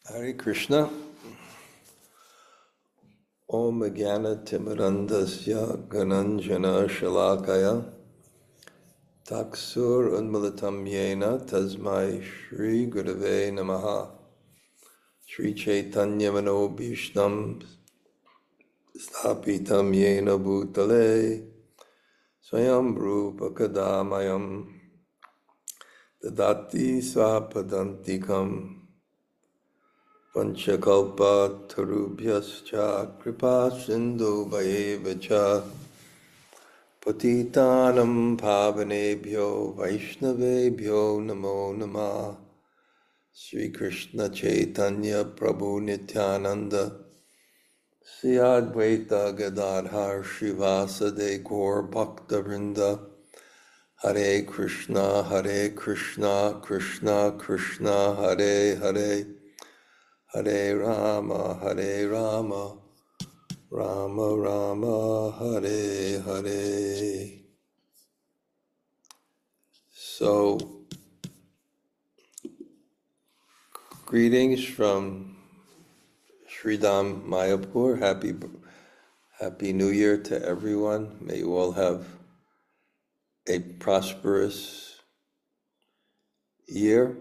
Hare Krishna. Om Jnana Timirandasya Gananjana Shalakaya Taksur Unmilitam Yena Tasmai Shri Gurave Namaha Shri Chaitanya Manobhishnam Stapitam Yena Bhutale Swayam Rupa Kadamayam Dadati Swapadantikam Panchakalpa Tarubhyascha Kripa Sindhu Bhayevacha Patitanam Pavanebhyo Vaishnavebhyo Namo Namah Sri Krishna Chaitanya Prabhu Nityananda Sri Advaita Gadadhar Srivasade Gaur Bhakta Vrinda Hare Krishna Krishna Krishna Hare Hare Hare Rama, Rama Rama, Hare Hare. So, greetings from Sridham Mayapur. Happy New Year to everyone. May you all have a prosperous year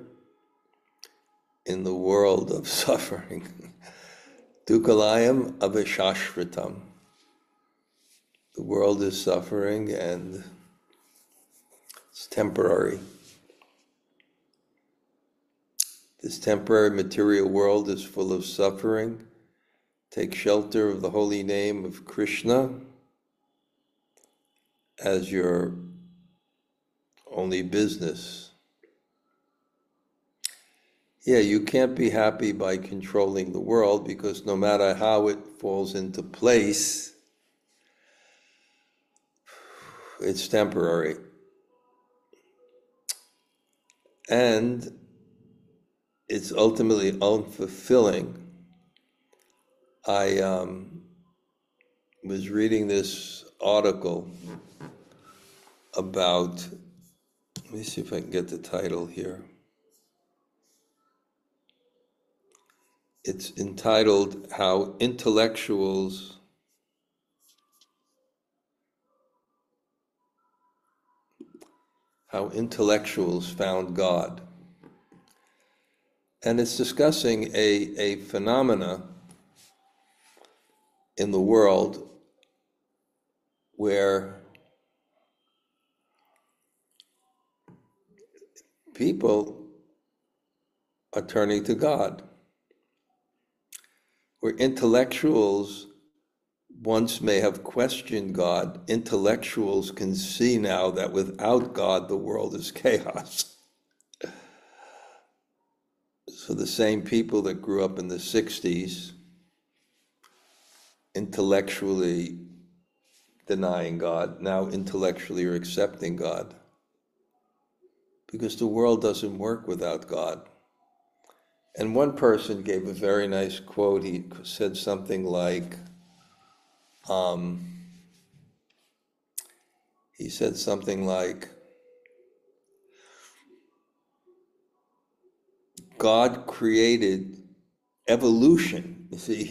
in the world of suffering. Dukalayam avishashritam. The world is suffering and it's temporary. This temporary material world is full of suffering. Take shelter of the holy name of Krishna as your only business. Yeah, you can't be happy by controlling the world because no matter how it falls into place, it's temporary. And it's ultimately unfulfilling. I was reading this article about, let me see if I can get the title here. It's entitled How Intellectuals Found God. And it's discussing a phenomena in the world where people are turning to God. Where intellectuals once may have questioned God, intellectuals can see now that without God, the world is chaos. So the same people that grew up in the 60s, intellectually denying God, now intellectually are accepting God. Because the world doesn't work without God. And one person gave a very nice quote. He said something like, God created evolution. You see,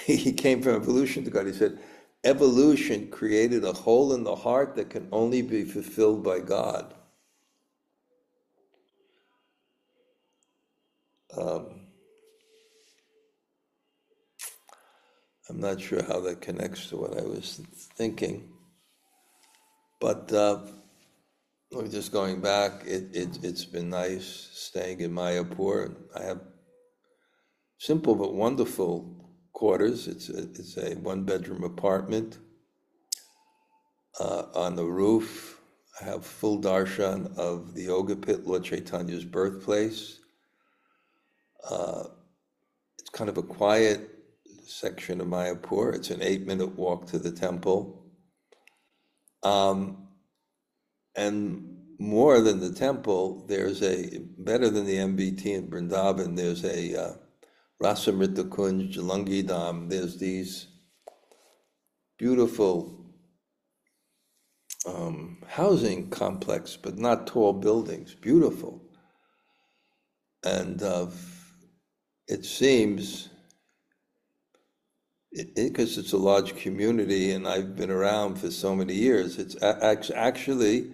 he came from evolution to God. He said, evolution created a hole in the heart that can only be fulfilled by God. I'm not sure how that connects to what I was thinking, but just going back, it's been nice staying in Mayapur. I have simple but wonderful quarters. It's a one-bedroom apartment. On the roof, I have full darshan of the Yoga Pit, Lord Chaitanya's birthplace. It's kind of a quiet section of Mayapur. It's an 8-minute walk to the temple. And more than the temple, there's better than the MBT in Vrindavan, there's a Rasamrita Kunj, Jalangi Dham. There's these beautiful housing complex, but not tall buildings, beautiful. And it seems, because it's a large community and I've been around for so many years, it's actually a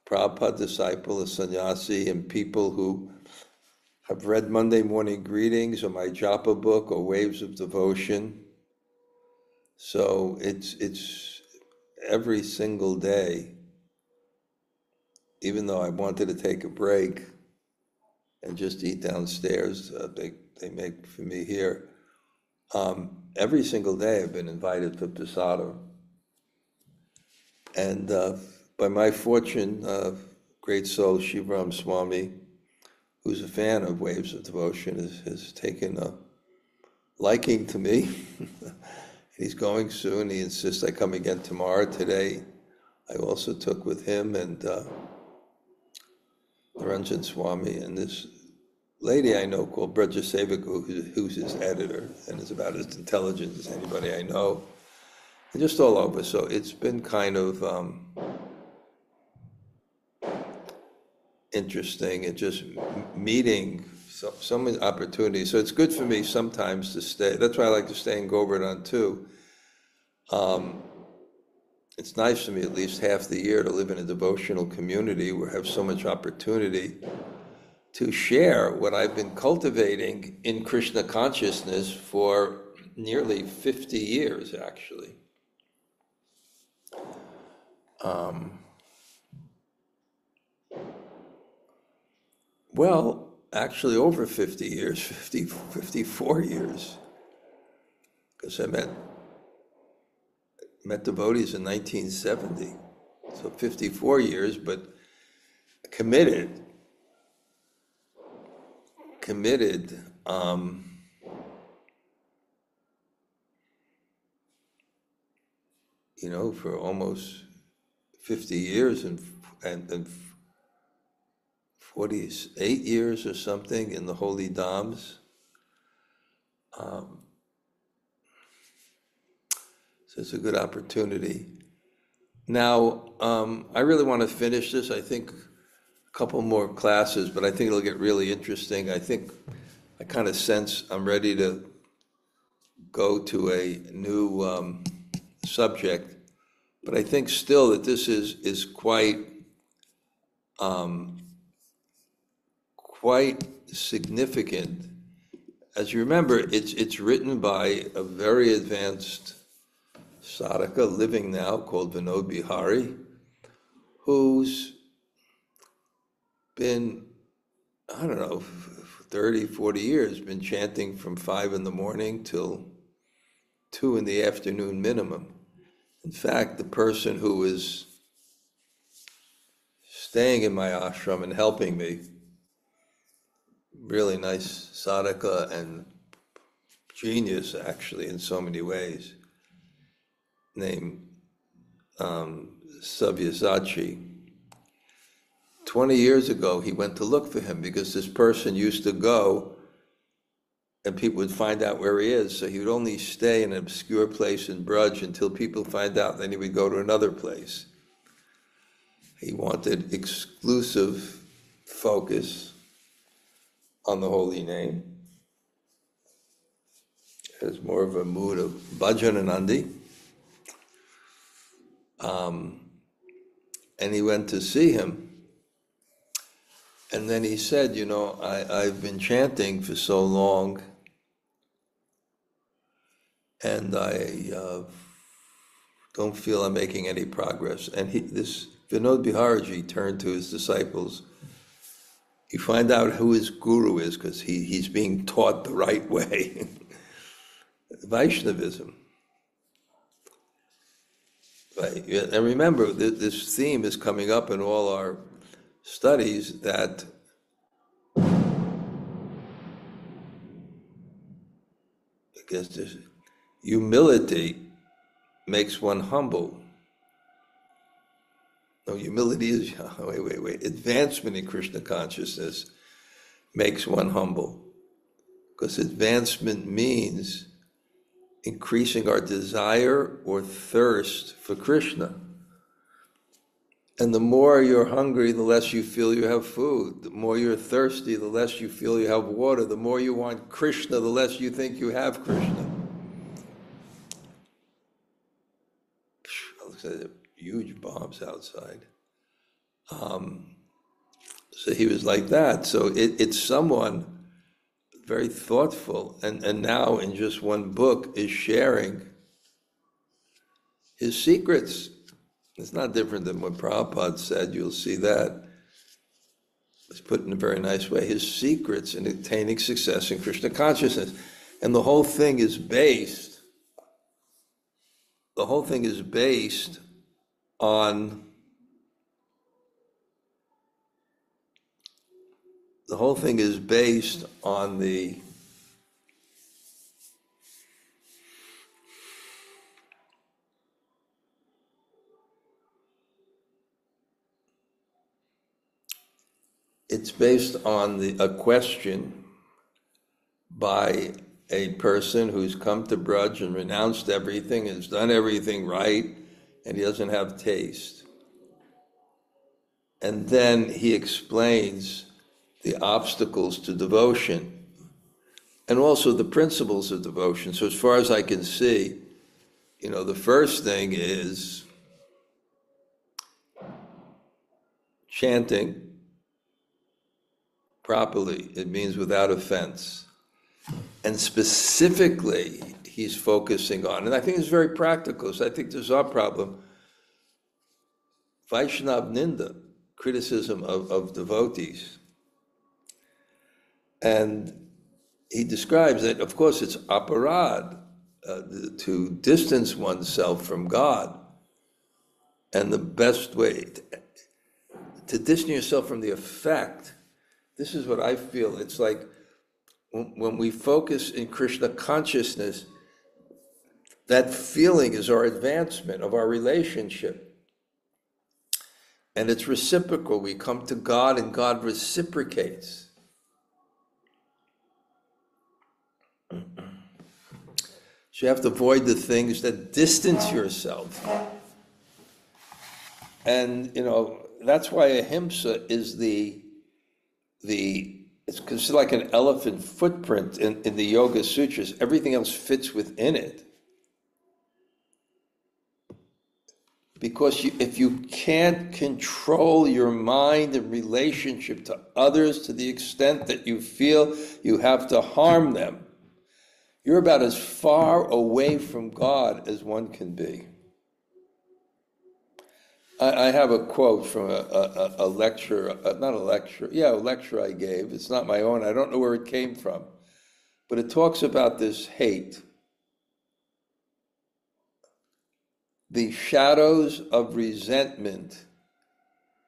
Prabhupada disciple, a sannyasi, and people who have read Monday Morning Greetings or my Japa book or Waves of Devotion. So it's every single day, even though I wanted to take a break and just eat downstairs, they make for me here. Every single day I've been invited to prasadam. And by my fortune, great soul Shriram Swami, who's a fan of Waves of Devotion, has taken a liking to me. He's going soon. He insists I come again tomorrow. Today, I also took with him and Ranjan Swami and this lady I know called Braja Sevaku, who's his editor and is about as intelligent as anybody I know. And just all over. So it's been kind of interesting and just meeting so many opportunities. So it's good for me sometimes to stay. That's why I like to stay in Govardhan too. It's nice for me at least half the year to live in a devotional community where I have so much opportunity to share what I've been cultivating in Krishna consciousness for nearly 50 years, actually. Well, actually over 50 years, 54 years, because I met devotees in 1970, so 54 years, but committed, for almost 50 years and 48 years or something in the holy dhams. So it's a good opportunity. Now, I really want to finish this. I think a couple more classes, but I think it'll get really interesting. I think I kind of sense I'm ready to go to a new subject, but I think still that this is quite significant. As you remember, it's written by a very advanced sadhaka living now called Vinod Bihari, who's been, I don't know, 30, 40 years, been chanting from 5 in the morning till 2 in the afternoon minimum. In fact, the person who is staying in my ashram and helping me, really nice sadhaka and genius actually in so many ways, named Sabyasachi. 20 years ago, he went to look for him because this person used to go and people would find out where he is. So he would only stay in an obscure place in Braj until people find out, then he would go to another place. He wanted exclusive focus on the holy name. It was more of a mood of bhajananandi. And he went to see him. And then he said, I've been chanting for so long, and I don't feel I'm making any progress. And this Vinod Biharaji turned to his disciples. You find out who his guru is because he's being taught the right way. Vaishnavism. Right. And remember, this theme is coming up in all our studies that humility makes one humble. No, humility is, wait. Advancement in Krishna consciousness makes one humble. Because advancement means increasing our desire or thirst for Krishna. And the more you're hungry, the less you feel you have food. The more you're thirsty, the less you feel you have water. The more you want Krishna, the less you think you have Krishna. Looks like huge bombs outside. So he was like that. So it's someone very thoughtful, and now in just one book is sharing his secrets. It's not different than what Prabhupada said. You'll see that. It's put in a very nice way. His secrets in attaining success in Krishna consciousness. And the whole thing is based on the a question by a person who's come to Braj and renounced everything, has done everything right, and he doesn't have taste. And then he explains the obstacles to devotion and also the principles of devotion. So as far as I can see, the first thing is chanting properly. It means without offense. And specifically, he's focusing on, and I think it's very practical, so I think this is our problem, Vaishnav Ninda, criticism of devotees. And he describes that, of course, it's aparad to distance oneself from God. And the best way to distance yourself from the effect, this is what I feel. It's like when we focus in Krishna consciousness, that feeling is our advancement of our relationship. And it's reciprocal. We come to God and God reciprocates. So you have to avoid the things that distance yourself. And, that's why ahimsa is it's considered like an elephant footprint in the Yoga Sutras. Everything else fits within it. Because if you can't control your mind in relationship to others to the extent that you feel you have to harm them, you're about as far away from God as one can be. I have a quote from a lecture, a lecture I gave. It's not my own. I don't know where it came from. But it talks about this hate. The shadows of resentment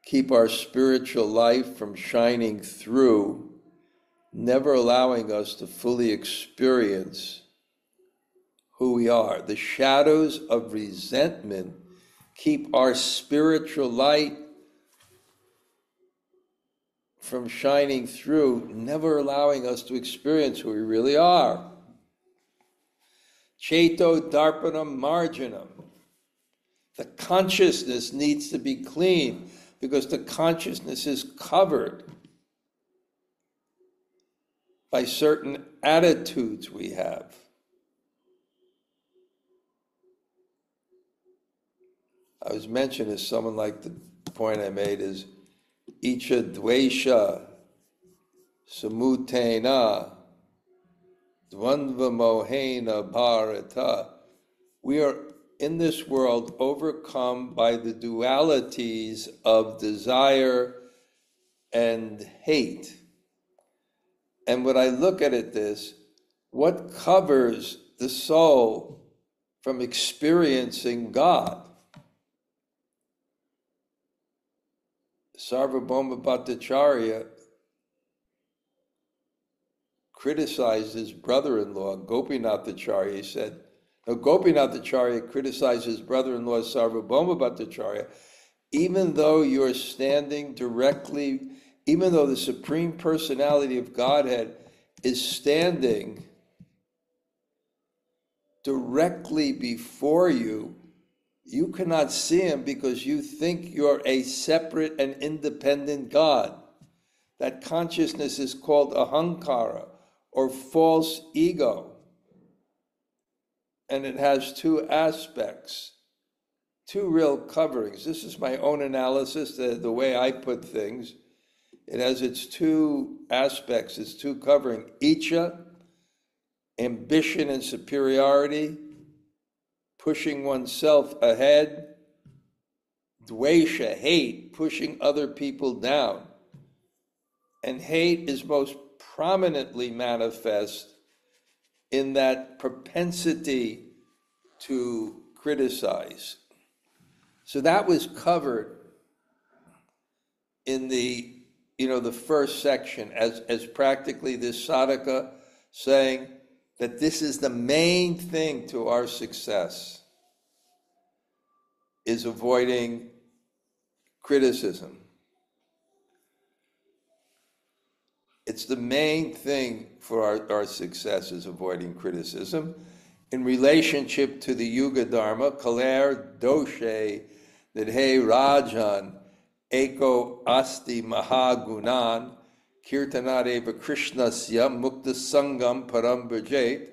keep our spiritual life from shining through, never allowing us to fully experience who we are. The shadows of resentment keep our spiritual light from shining through, never allowing us to experience who we really are. Cheto darpanam marjanam. The consciousness needs to be clean because the consciousness is covered by certain attitudes we have. I was mentioned as someone like the point I made is Icha Dvesha Samutena Dvandva Mohena Bharata. We are in this world overcome by the dualities of desire and hate. And when I look at it what covers the soul from experiencing God? Sarvabhauma Bhattacharya criticized his brother-in-law, Gopinathacharya. He said, Gopinathacharya criticized his brother-in-law, Sarvabhauma Bhattacharya, even though you're standing directly, even though the Supreme Personality of Godhead is standing directly before you, You cannot see him because you think you're a separate and independent God. That consciousness is called ahankara, or false ego. And it has two aspects, two real coverings. This is my own analysis, the way I put things. It has its two aspects, its two covering. Icha, ambition and superiority, pushing oneself ahead. Dvesha, hate, pushing other people down. And hate is most prominently manifest in that propensity to criticize. So that was covered in the first section as practically this sadhaka saying that this is the main thing to our success, is avoiding criticism. It's the main thing for our success, is avoiding criticism in relationship to the Yuga Dharma, Kaler Doshe Nidhe Rajan Eko Asti Mahagunan Kirtanadeva Krishnasya Mukta Sangam Param Bhajet.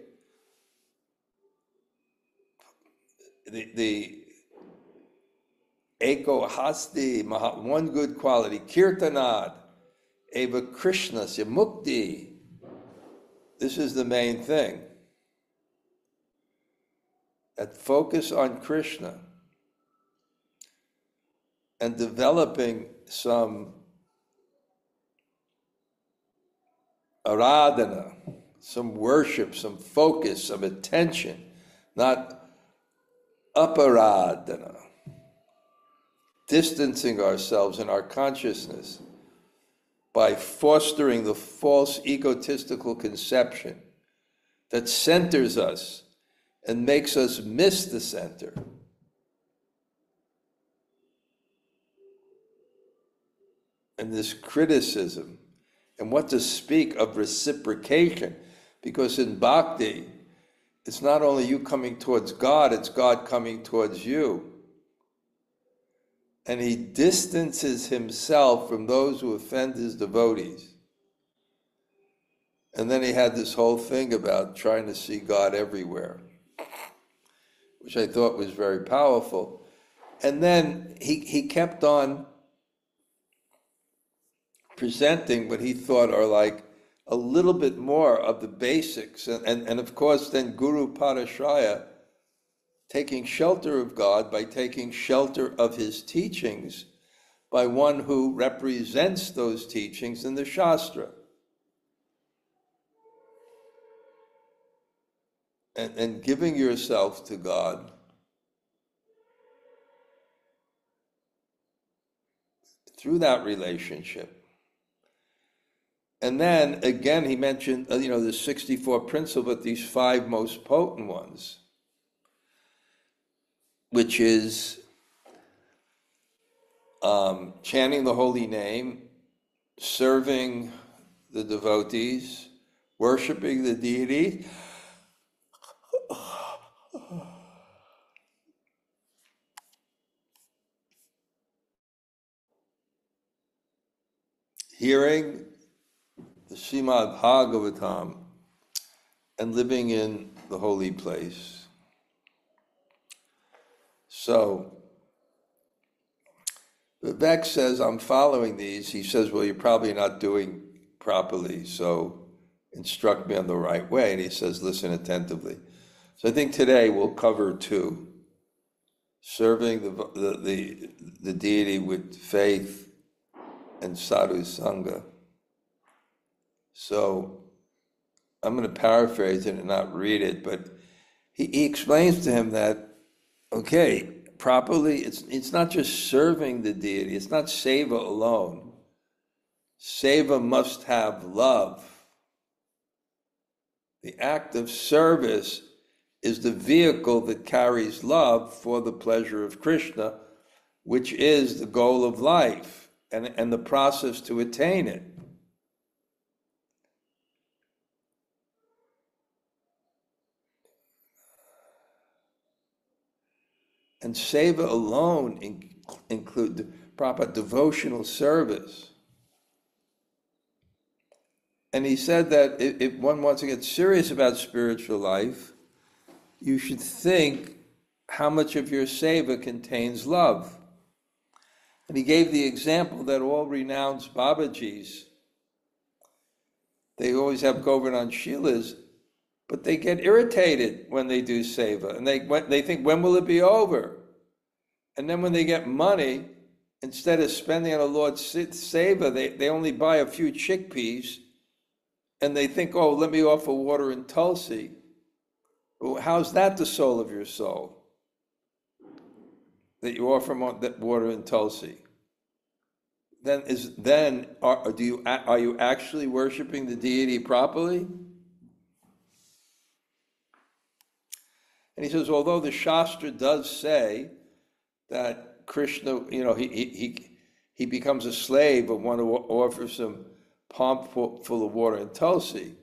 The Eko Hasti, one good quality, Kirtanad Eva Krishnasya Mukti. This is the main thing. That focus on Krishna and developing some aradhana, some worship, some focus, some attention, not aparadhana, distancing ourselves in our consciousness by fostering the false egotistical conception that centers us and makes us miss the center. And this criticism, and what to speak of reciprocation, because in bhakti, it's not only you coming towards God, it's God coming towards you. And he distances himself from those who offend his devotees. And then he had this whole thing about trying to see God everywhere, which I thought was very powerful. And then he kept on presenting what he thought are like a little bit more of the basics. And of course, then Guru Padashaya, taking shelter of God by taking shelter of his teachings, by one who represents those teachings in the Shastra. And giving yourself to God through that relationship. And then again, he mentioned, the 64 principles, but these 5 most potent ones, which is chanting the holy name, serving the devotees, worshiping the deity, hearing the Srimad Bhagavatam, and living in the holy place. So, Vivek says, I'm following these. He says, well, you're probably not doing properly, so instruct me on the right way. And he says, listen attentively. So I think today we'll cover 2. Serving the deity with faith and sadhu sanga. So I'm going to paraphrase it and not read it, but he explains to him that, okay, properly, it's not just serving the deity, it's not seva alone. Seva must have love. The act of service is the vehicle that carries love for the pleasure of Krishna, which is the goal of life and the process to attain it. And seva alone include proper devotional service. And he said that if one wants to get serious about spiritual life, you should think how much of your seva contains love. And he gave the example that all renowned Babajis, they always have Govardhan Shilas, but they get irritated when they do seva. And they think, when will it be over? And then when they get money, instead of spending on a Lord's seva, they only buy a few chickpeas, and they think, oh, let me offer water and tulsi. Well, how's that the soul of your soul? That you offer that water and tulsi? Are you actually worshiping the deity properly? And he says, although the Shastra does say that Krishna, he becomes a slave of one who offers him palm full of water and tulsi.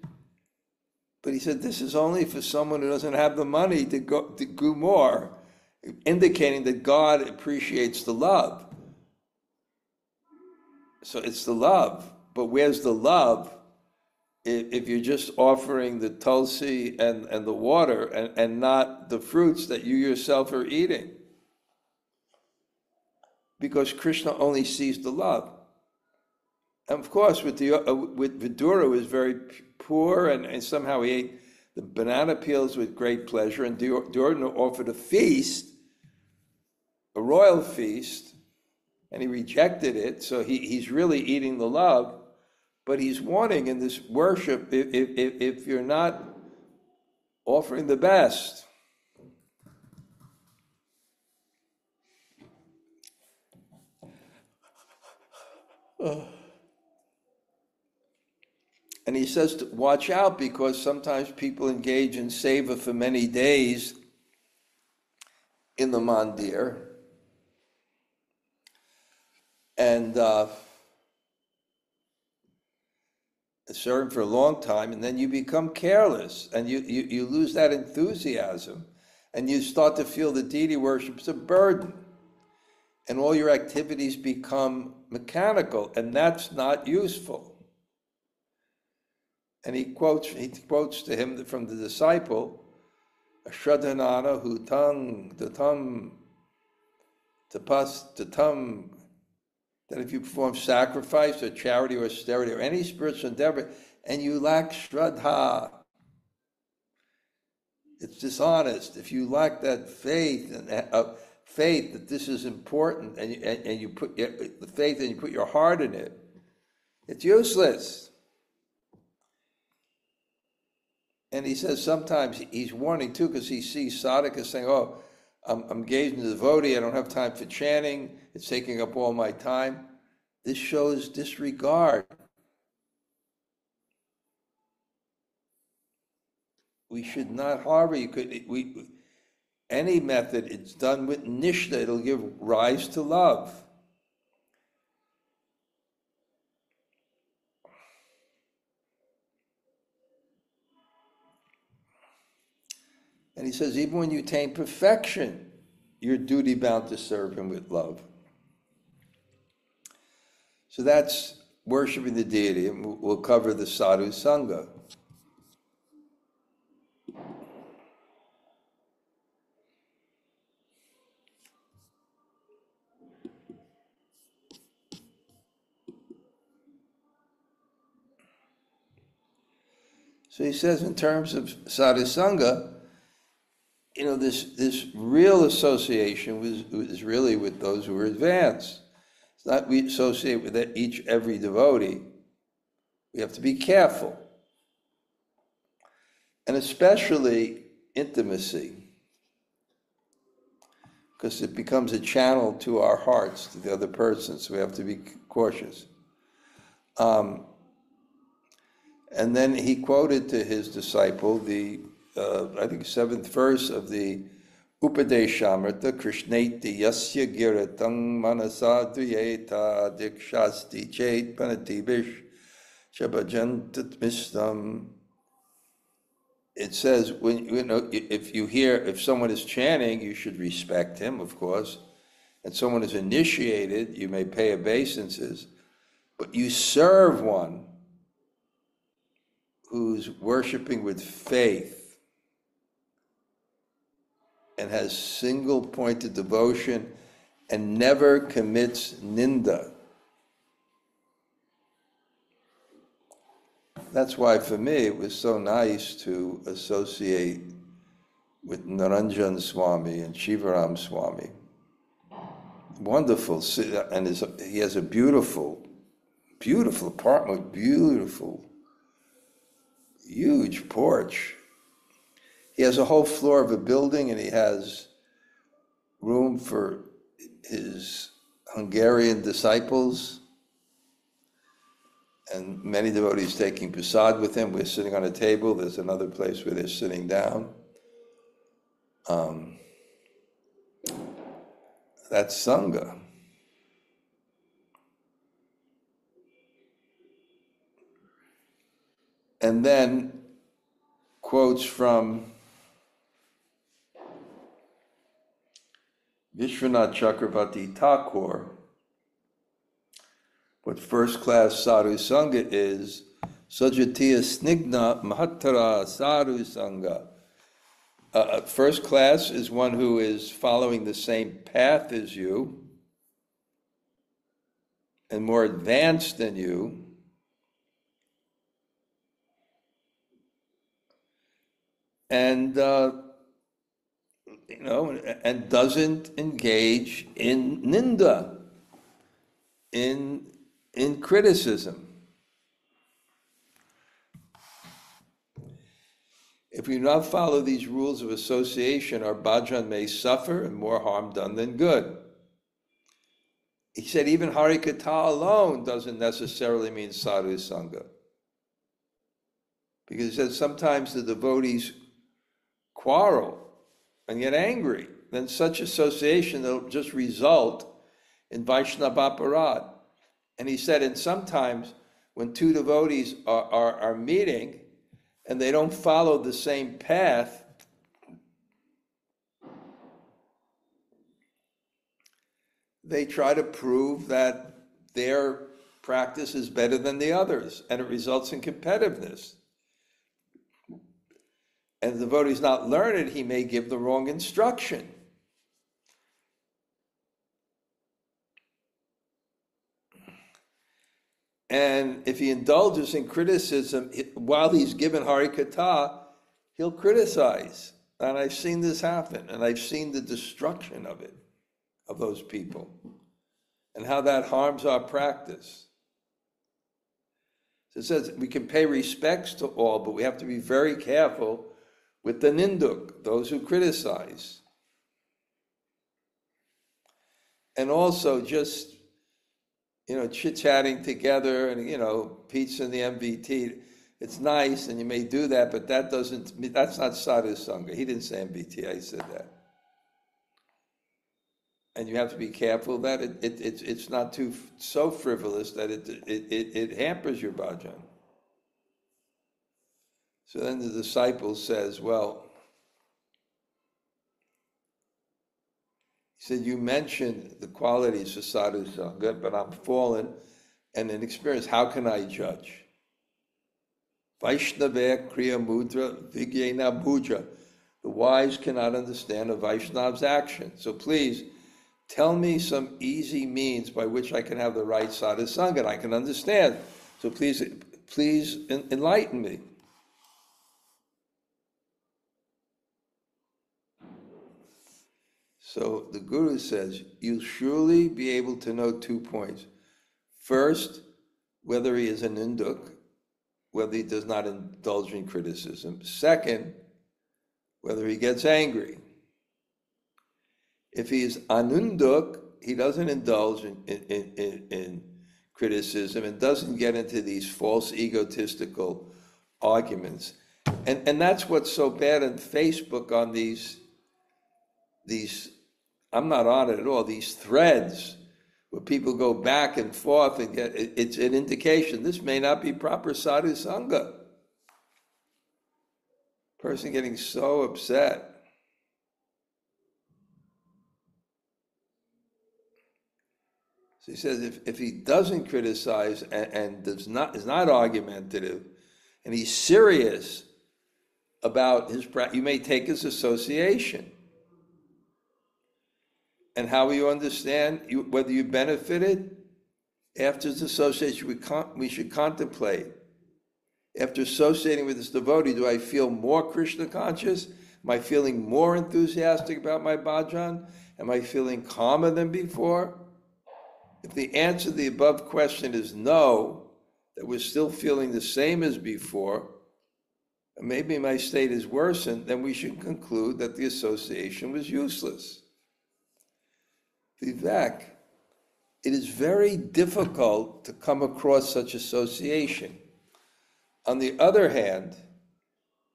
But he said, this is only for someone who doesn't have the money to do more, indicating that God appreciates the love. So it's the love. But where's the love if you're just offering the tulsi and the water and not the fruits that you yourself are eating? Because Krishna only sees the love. And of course, with Vidura, who was very poor, and somehow he ate the banana peels with great pleasure, and Duryodhana offered a feast, a royal feast, and he rejected it, so he's really eating the love, but he's warning in this worship, if you're not offering the best, and he says to watch out, because sometimes people engage in seva for many days in the mandir, and serve for a long time, and then you become careless, and you lose that enthusiasm, and you start to feel the deity worship is a burden, and all your activities become mechanical, and that's not useful. And he quotes to him from the disciple, Shraddhanana hutang tatam tapas tatam, that if you perform sacrifice or charity or austerity or any spiritual endeavor, and you lack Shraddha, it's dishonest. If you lack that faith faith that this is important, and you put the faith and you put your heart in it, it's useless. And he says sometimes he's warning too, because he sees sadhakas saying, oh, I'm engaged in the devotee, I don't have time for chanting, it's taking up all my time. This shows disregard. We should not harbor, any method, it's done with nishta, it'll give rise to love. And he says, even when you attain perfection, you're duty bound to serve him with love. So that's worshiping the deity, and we'll cover the sadhu sanga. So he says, in terms of sadhu sanga, this real association is really with those who are advanced. It's not we associate with every devotee. We have to be careful. And especially intimacy, because it becomes a channel to our hearts, to the other person, so we have to be cautious. And then he quoted to his disciple the, I think, 7th verse of the Upadeshamrita, Krishneti yasya giratang manasa duyeta dikshasti chet panatibish chabajantat mistam. it says, when if someone is chanting, you should respect him, of course, and someone is initiated, you may pay obeisances, but you serve one who's worshiping with faith and has single-pointed devotion and never commits ninda. That's why for me it was so nice to associate with Naranjan Swami and Shivaram Swami. Wonderful, and he has a beautiful apartment, beautiful, huge porch. He has a whole floor of a building, and he has room for his Hungarian disciples, and many devotees taking prasad with him. We're sitting on a table. There's another place where they're sitting down. That's Sanga. And then quotes from Vishwanath Chakravarti Thakur. What first-class sadhu sangha is, Sajatiya Snigna Mahatara Sadhu Sangha. First class is one who is following the same path as you and more advanced than you, and and doesn't engage in ninda, in criticism. If we do not follow these rules of association, our bhajan may suffer and more harm done than good. He said even Harikatha alone doesn't necessarily mean sadhu sangha. Because he said sometimes the devotees quarrel and get angry. Then such association will just result in Vaishnava aparad. And he said, and sometimes when two devotees are meeting and they don't follow the same path, they try to prove that their practice is better than the others, and it results in competitiveness. And if the devotee is not learned, he may give the wrong instruction. And if he indulges in criticism, while he's given Harikatha, he'll criticize. And I've seen this happen, and I've seen the destruction of it, of those people, and how that harms our practice. So it says we can pay respects to all, but we have to be very careful with the ninduk, those who criticize. And also just, chit-chatting together and, pizza in the MVT, it's nice and you may do that, but that's not sadhu sangha. He didn't say MVT, I said that. And you have to be careful that it's not so frivolous that it hampers your bhajan. So then the disciple says, well, he said, you mentioned the qualities of sadhu sangha, but I'm fallen and inexperienced. How can I judge? Vaishnava kriya mudra vigyena bhuja. The wise cannot understand a Vaishnav's action. So please, tell me some easy means by which I can have the right sadhu sangha and I can understand. So please enlighten me. So the Guru says, you'll surely be able to know 2 points. First, whether he is an ninduk, whether he does not indulge in criticism. Second, whether he gets angry. If he is anunduk, he doesn't indulge in criticism and doesn't get into these false egotistical arguments. And that's what's so bad on Facebook, on these I'm not on it at all, these threads where people go back and forth and it's an indication this may not be proper sadhu sangha. Person getting so upset. So he says if he doesn't criticize and is not argumentative, and he's serious about his practice, you may take his association. And how will you understand whether you benefited? After his association, we should contemplate. After associating with this devotee, do I feel more Krishna conscious? Am I feeling more enthusiastic about my bhajan? Am I feeling calmer than before? If the answer to the above question is no, that we're still feeling the same as before, and maybe my state is worsened, then we should conclude that the association was useless. Vivek, it is very difficult to come across such association. On the other hand,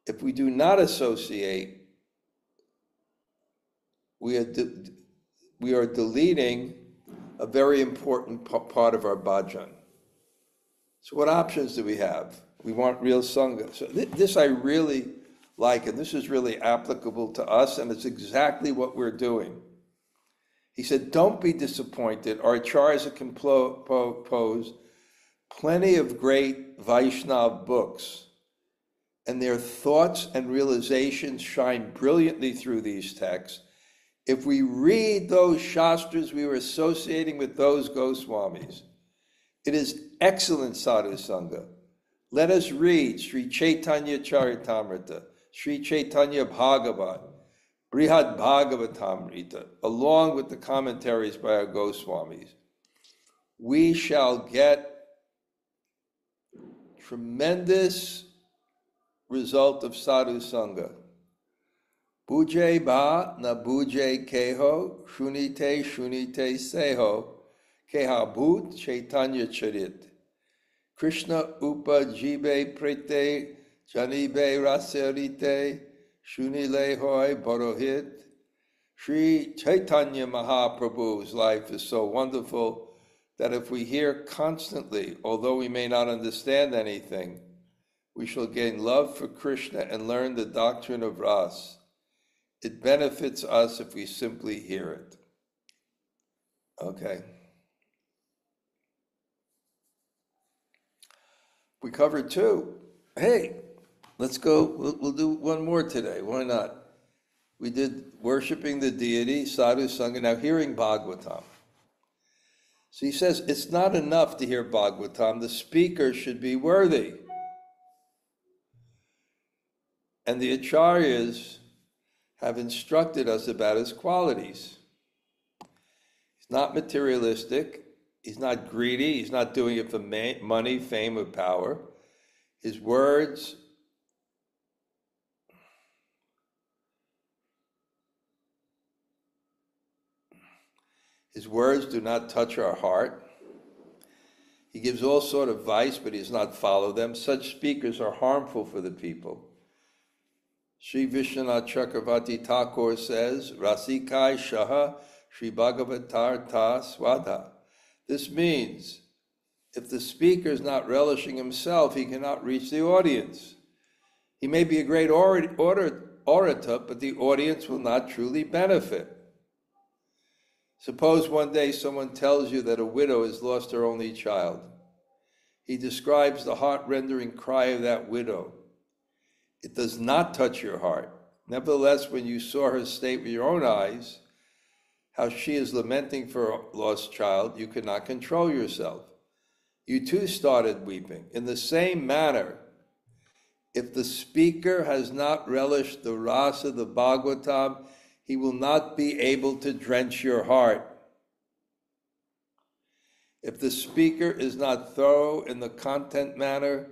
if we do not associate, we are deleting a very important part of our bhajan. So what options do we have? We want real Sangha. So this I really like, and this is really applicable to us, and it's exactly what we're doing. He said, don't be disappointed. Our acharyas compose plenty of great Vaishnav books, and their thoughts and realizations shine brilliantly through these texts. If we read those shastras, we were associating with those Goswamis. It is excellent sadhu sangha. Let us read Sri Chaitanya Charitamrita, Sri Chaitanya Bhagavat, Brihad Bhagavatamrita, along with the commentaries by our Goswamis. We shall get tremendous result of sadhu sangha. Buje ba na buje keho, shunite seho, keha bhut chaitanya charit. Krishna upa jibe prete, janibe raserite, shunile hoy borohit. Sri Chaitanya Mahaprabhu's life is so wonderful that if we hear constantly, although we may not understand anything, we shall gain love for Krishna and learn the doctrine of Ras. It benefits us if we simply hear it. Okay. We covered two. Hey, let's go. We'll do one more today. Why not? We did worshiping the deity, sadhu sangha, now hearing Bhagavatam. So he says it's not enough to hear Bhagavatam. The speaker should be worthy. And the acharyas have instructed us about his qualities. He's not materialistic. He's not greedy. He's not doing it for money, fame, or power. His words do not touch our heart. He gives all sort of advice, but he does not follow them. Such speakers are harmful for the people. Sri Vishwanath Chakravarti Thakur says, Rasikai Shaha Sri Bhagavatar Ta Swadha. This means, if the speaker is not relishing himself, he cannot reach the audience. He may be a great orator, but the audience will not truly benefit. Suppose one day someone tells you that a widow has lost her only child. He describes the heart-rending cry of that widow. It does not touch your heart. Nevertheless, when you saw her state with your own eyes, how she is lamenting for a lost child, you could not control yourself. You too started weeping. In the same manner, if the speaker has not relished the rasa of the Bhagavatam, he will not be able to drench your heart. If the speaker is not thorough in the content matter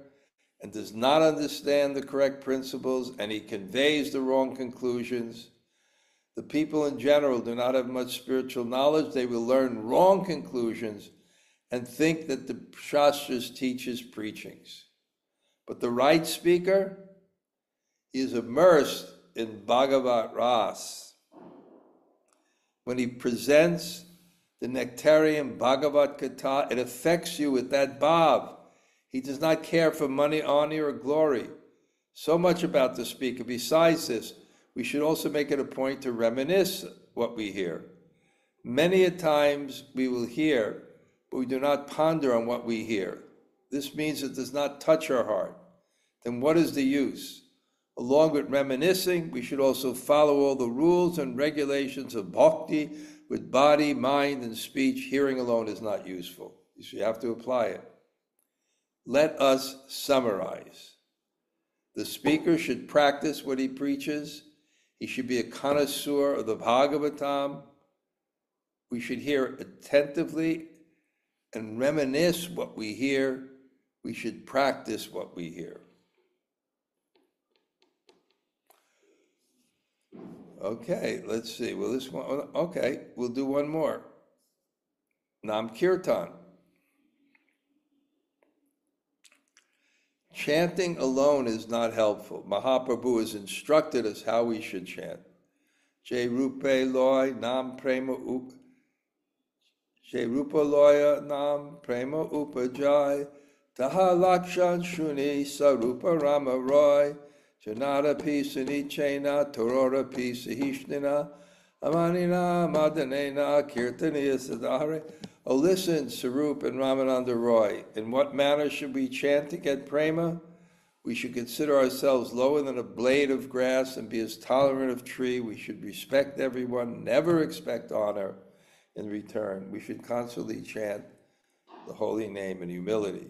and does not understand the correct principles, and he conveys the wrong conclusions, the people in general do not have much spiritual knowledge. They will learn wrong conclusions and think that the Shastras teach his preachings. But the right speaker is immersed in Bhagavat Ras. When he presents the nectarian Bhagavat Katha, it affects you with that bhav. He does not care for money, honor, or glory. So much about the speaker. Besides this, we should also make it a point to reminisce what we hear. Many a times we will hear, but we do not ponder on what we hear. This means it does not touch our heart. Then what is the use? Along with reminiscing, we should also follow all the rules and regulations of bhakti with body, mind, and speech. Hearing alone is not useful. You have to apply it. Let us summarize. The speaker should practice what he preaches. He should be a connoisseur of the Bhagavatam. We should hear attentively and reminisce what we hear. We should practice what we hear. Okay, let's see. Well, this one, okay, we'll do one more. Nam Kirtan. Chanting alone is not helpful. Mahaprabhu has instructed us how we should chant. Jai Rupe Loy Nam Prema Up. Jai Rupa Loya Nam Prema Upajai. Taha Lakshan Shuni Sarupa Rama Roy. Janata Pisani Chena Torora Pisahishnina. Amanina Madanena Kirtaniya Sadhare. Oh, listen, Sarup and Ramananda Roy. In what manner should we chant to get prema? We should consider ourselves lower than a blade of grass and be as tolerant of tree. We should respect everyone, never expect honor in return. We should constantly chant the holy name in humility.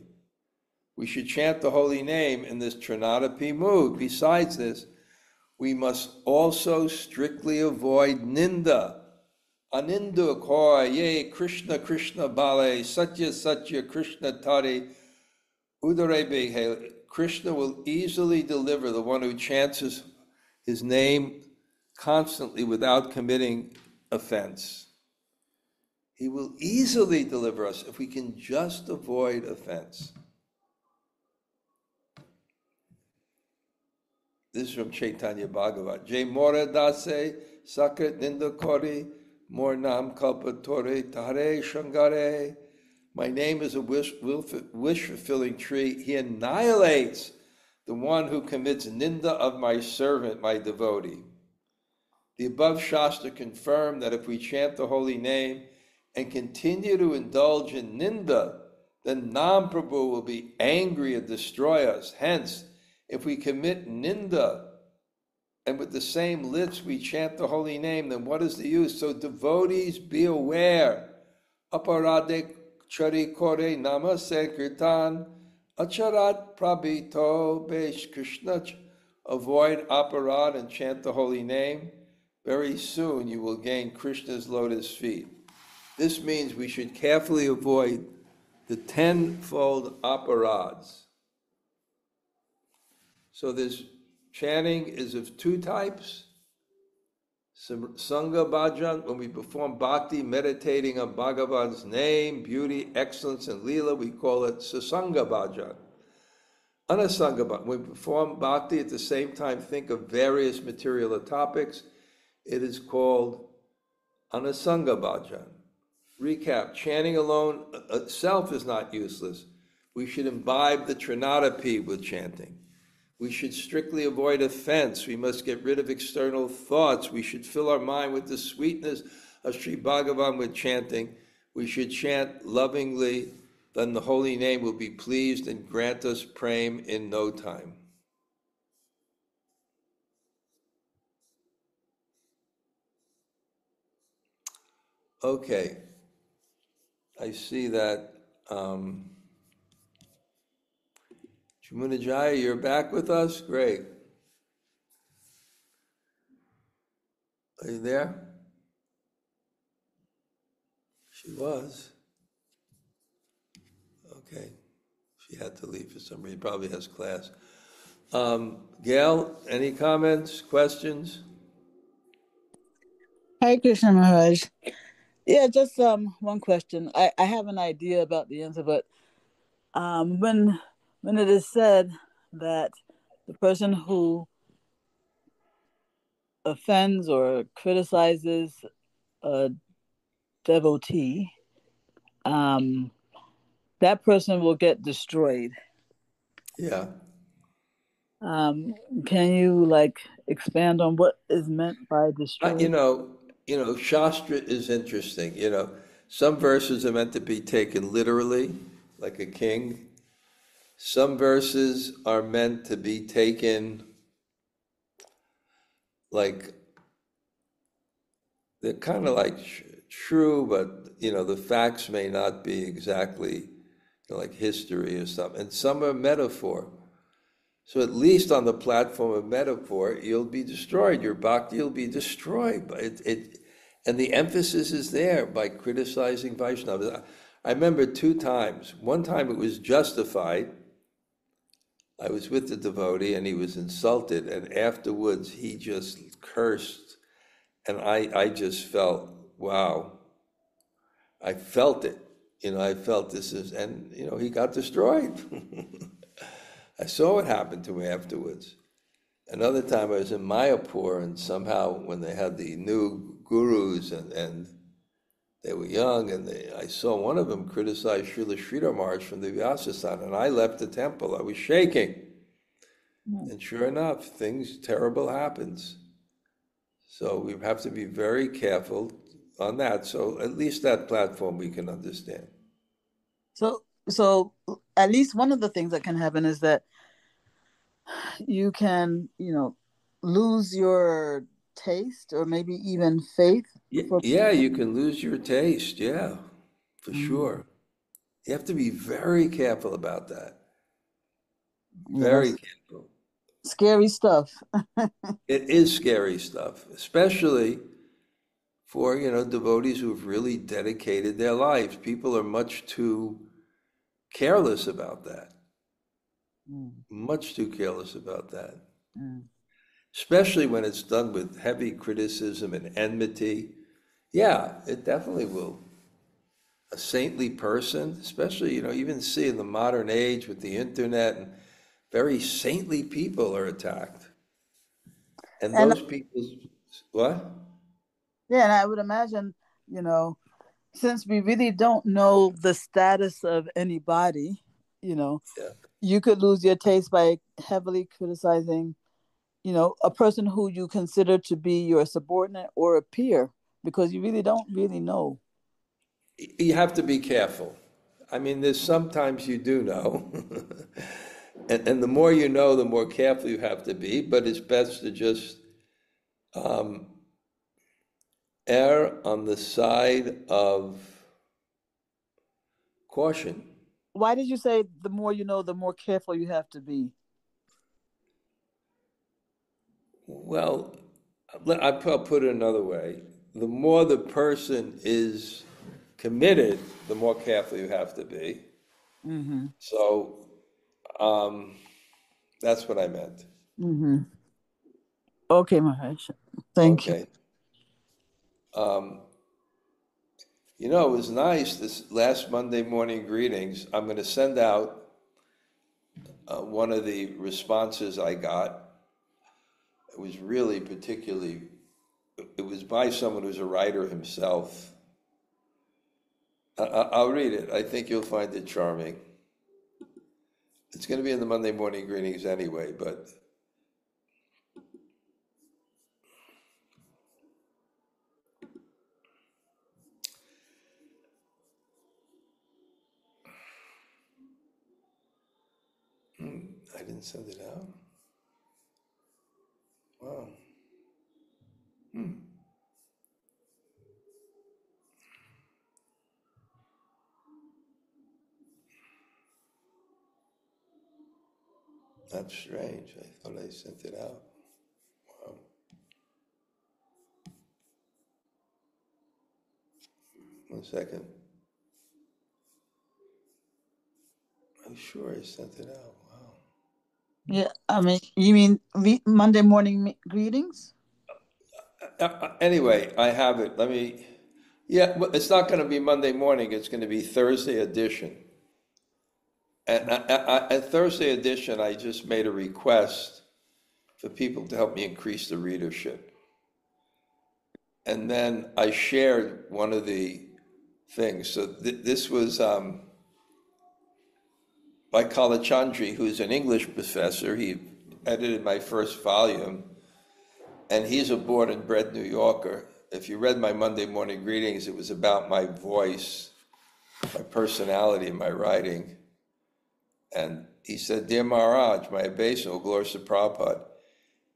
We should chant the holy name in this Trinadapi mood. Besides this, we must also strictly avoid ninda. Anindu koi ye Krishna Krishna bale satya satya Krishna tari udare behe. Krishna will easily deliver the one who chants his name constantly without committing offense. He will easily deliver us if we can just avoid offense. This is from Chaitanya Bhagavat. Jai Mora Dase Sakrit Ninda Kori More Nam Kalpatore Tare Shangare. My name is a wish-fulfilling tree. He annihilates the one who commits ninda of my servant, my devotee. The above Shastra confirm that if we chant the holy name and continue to indulge in ninda, then Nam Prabhu will be angry and destroy us. Hence, if we commit ninda and with the same lips we chant the holy name, then what is the use? So devotees, be aware. Aparade chari kore nama sankirtan acharat prabhito besh Krishna. Avoid aparad and chant the holy name. Very soon you will gain Krishna's lotus feet. This means we should carefully avoid the 10-fold aparads. So this chanting is of two types. Sanga bhajan, when we perform bhakti, meditating on Bhagavan's name, beauty, excellence, and lila, we call it sasanga bhajan. Anasanga bhajan, when we perform bhakti at the same time, think of various material topics, it is called anasanga bhajan. Recap, chanting alone itself is not useless. We should imbibe the Trinadapi with chanting. We should strictly avoid offense. We must get rid of external thoughts. We should fill our mind with the sweetness of Sri Bhagavan with chanting. We should chant lovingly, then the holy name will be pleased and grant us prema in no time. Okay, I see that Chamunajaya, you're back with us? Great. Are you there? She was. Okay. She had to leave for some reason. Probably has class. Gail, any comments, questions? Hi, Krishna Maharaj. Yeah, just one question. I have an idea about the answer, but when it is said that the person who offends or criticizes a devotee, that person will get destroyed. Yeah. Um, can you like expand on what is meant by Uh, destroy? you know, Shastra is interesting. Some verses are meant to be taken literally, like a king. Some verses are meant to be taken like they're kind of like true, but the facts may not be exactly like history or something. And some are metaphor. So at least on the platform of metaphor, you'll be destroyed. Your bhakti will be destroyed. But and the emphasis is there by criticizing Vaishnavas. I remember two times. One time it was justified. I was with the devotee and he was insulted, and afterwards he just cursed. And I just felt, wow, I felt it. I felt this is, and he got destroyed. I saw what happened to him afterwards. Another time I was in Mayapur, and somehow when they had the new gurus and they were young, and I saw one of them criticize Srila Maharaj from the Vyasasana, and I left the temple. I was shaking. And sure enough, things terrible happens. So we have to be very careful on that. So at least that platform we can understand. So at least one of the things that can happen is that you can, lose your taste or maybe even faith for. Yeah, you can lose your taste. Yeah, for Mm, sure. You have to be very careful about that. yeah, Very that's careful. scary stuff. It is scary stuff, especially for, devotees who've really dedicated their lives. People are much too careless about that. Mm, Much too careless about that. mm. Especially when it's done with heavy criticism and enmity. Yeah, it definitely will. A saintly person, especially, even see in the modern age with the internet, and very saintly people are attacked. And And those people, what? yeah, and I would imagine, you know, since we really don't know the status of anybody, you know, Yeah. you could lose your taste by heavily criticizing, a person who you consider to be your subordinate or a peer because you really don't really know. You have to be careful. I mean, there's sometimes you do know. And the more you know, the more careful you have to be, but it's best to just um, err on the side of caution. Why did you say the more you know, the more careful you have to be? Well, I'll put it another way. The more the person is committed, the more careful you have to be. Mm-hmm. So um, that's what I meant. Mm-hmm. Okay, Mahesh. Thank you. Okay. Um, it was nice this last Monday morning greetings. I'm going to send out one of the responses I got. It was really particularly, it was by someone who's a writer himself. I'll read it. I think you'll find it charming. It's going to be in the Monday morning greetings anyway, but I didn't send it out. Wow. That's strange. I thought I sent it out. Wow. 1 second. I'm sure I sent it out. Wow. Yeah, I mean, you mean Monday morning greetings? Anyway, I have it. Yeah, it's not going to be Monday morning. It's going to be Thursday edition. And at Thursday edition, I just made a request for people to help me increase the readership. And then I shared one of the things. So this was by Kalachandri, who's an English professor. He edited my first volume, and he's a born and bred New Yorker. If you read my Monday morning greetings, it was about my voice, my personality, and my writing. And he said, "Dear Maharaj, my obeisal, glories to Prabhupada.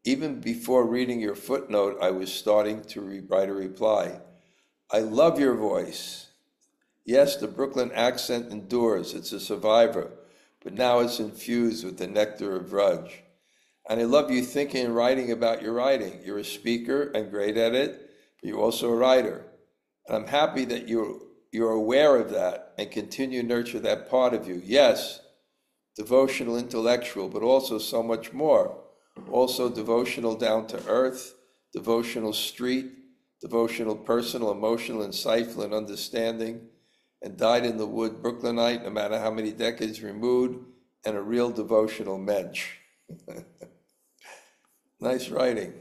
Even before reading your footnote, I was starting to write a reply. I love your voice. Yes, the Brooklyn accent endures. It's a survivor, but now it's infused with the nectar of Vraj. And I love you thinking and writing about your writing. You're a speaker and great at it, but you're also a writer. And I'm happy that you're aware of that and continue to nurture that part of you. Yes, devotional, intellectual, but also so much more. Also devotional, down to earth, devotional street, devotional, personal, emotional, insightful, and understanding, and dyed in the wood Brooklynite, no matter how many decades removed, and a real devotional mensch." Nice writing.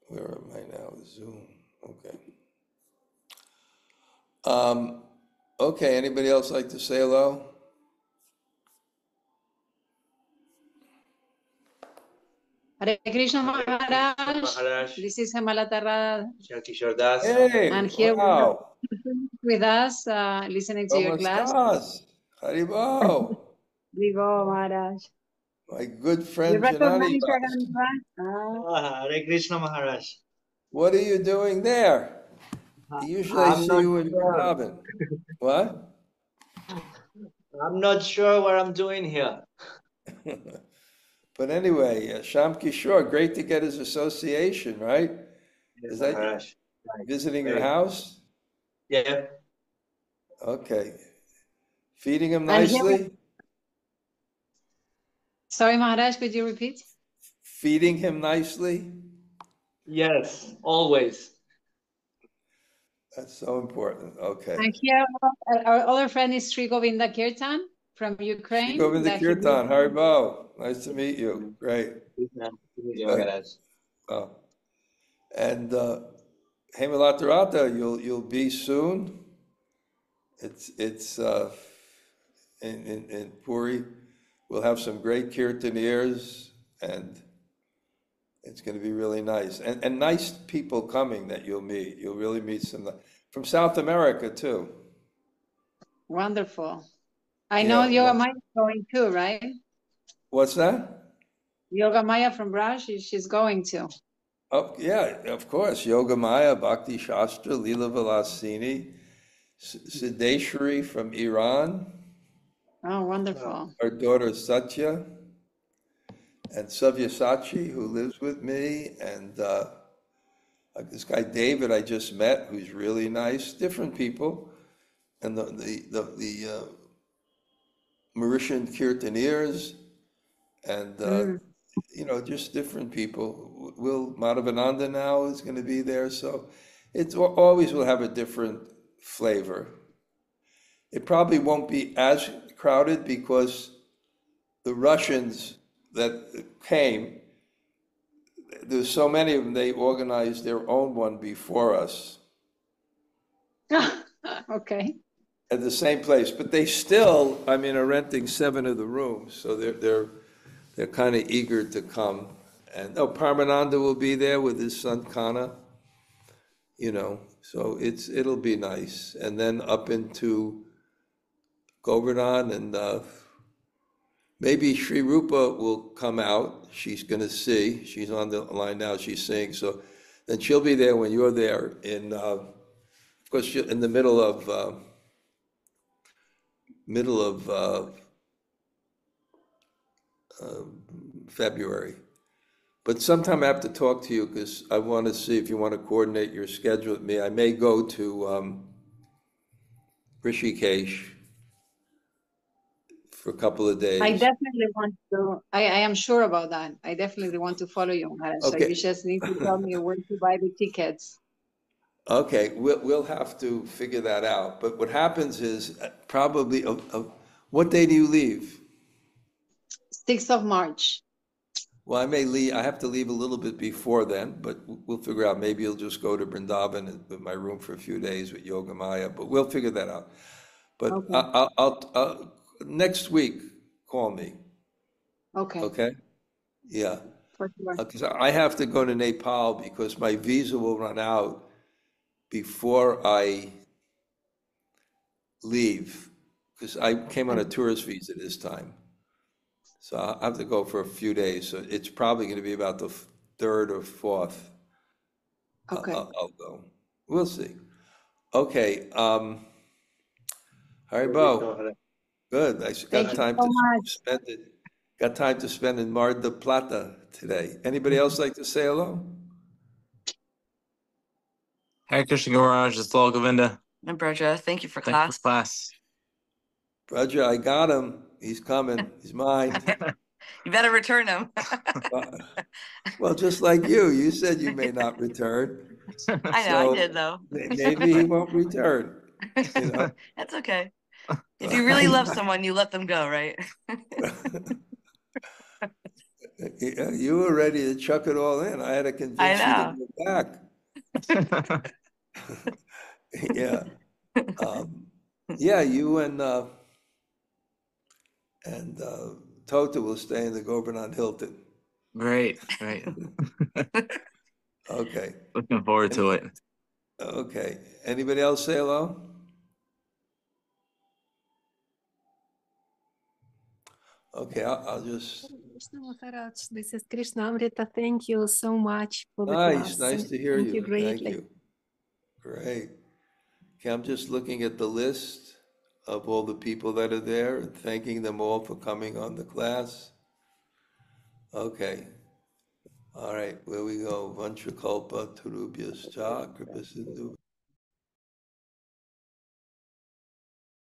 Where am I now? Zoom. Okay. Okay, anybody else like to say hello? Hare Krishna Maharaj. Maharaj. This is Hemala Tarra, Kishore Das. Hey, and here wow. with us, listening to your ¿Cómo class. estás? Haribol. Vivo Maharaj. My good You friend recognize Janani. Jagannath? Hare Krishna Maharaj. What are you doing there? Usually I I'm see not you in sure. Vrindavan. What? I'm not sure what I'm doing here. But anyway, Sham Kishore, great to get his association, right? Is that Maharaj. visiting your house? Yeah. Okay. Feeding him And here nicely? Sorry, Maharaj, could you repeat? Feeding him nicely? Yes, always. That's so important. Okay. And here our other friend is Sri Govinda Kirtan from Ukraine. Govinda that he Kirtan, Haribol. Nice to meet you. Great. Maharaj. Oh. And Hemalatarata, you'll be soon. It's in Puri. We'll have some great kirtaniers, and it's going to be really nice. And nice people coming that you'll meet. You'll really meet some from South America too. Wonderful. I know Yoga Maya is going too, right? What's that? Yoga Maya from Raj, she's going to. Oh, yeah, of course. Yoga Maya, Bhakti Shastra, Leela Vilasini, Siddheshwari from Iran. Oh, wonderful. Our daughter Satya, and Savyasachi, who lives with me, and this guy David I just met, who's really nice. Different people, and the Mauritian kirtaniers, and just different people. Madhavananda now is going to be there, so it's always will have a different flavor. It probably won't be as crowded because the Russians that came, there's so many of them, they organized their own one before us. Okay. At the same place, but they still, are renting 7 of the rooms, so they're kind of eager to come. And Paramananda will be there with his son Kana, so it'll be nice. And then up into Govardhan, and maybe Sri Rupa will come out. She's going to see. She's on the line now. She's singing. So then she'll be there when you're there. Of course, in the middle of February. But sometime I have to talk to you because I want to see if you want to coordinate your schedule with me. I may go to Rishikesh for a couple of days. I definitely want to. I am sure about that. I definitely want to follow you, Maharaj. Okay. So you just need to tell me where to buy the tickets. Okay, we'll have to figure that out. But what happens is probably, what day do you leave? 6th of March. Well, I may leave. I have to leave a little bit before then, but we'll figure out. Maybe you'll just go to Vrindavan and put my room for a few days with Yoga Maya. But we'll figure that out. But Okay. I'll next week, call me. Okay, Okay? Yeah. for sure. Because I have to go to Nepal because my visa will run out before I leave. Because I came on a tourist visa this time. So I have to go for a few days. So it's probably going to be about the third or fourth. Okay. I'll go. We'll see. Okay. Haribo, Dhanurdhara. good. I Thank got you time so to much. spend it. Got time to spend in Mar del Plata today. Anybody else like to say hello? Hare Krishna Gauraj, it's all Govinda. And Broja, thank you for Thank you class. for class. Roger, I got him. He's coming. He's mine. You better return him. Well, just like you said you may not return. I know, I So did though. maybe he won't return, you know? That's okay. If you really love someone, you let them go, right? You were ready to chuck it all in. I had to I convince you to go back. Yeah. Yeah, you and Tota will stay in the Govardhan Hilton. Great, great. Okay. Looking forward to it. Okay. Anybody else say hello? Okay, I'll just. Krishna Maharaj, this is Krishna Amrita. Thank you so much for the Nice, class. nice to hear Thank you you. Thank greatly. you. Great. Okay, I'm just looking at the list of all the people that are there and thanking them all for coming on the class. Okay. All right, where we go? Vanchakalpa Tarubhyascha Kripa Sindhu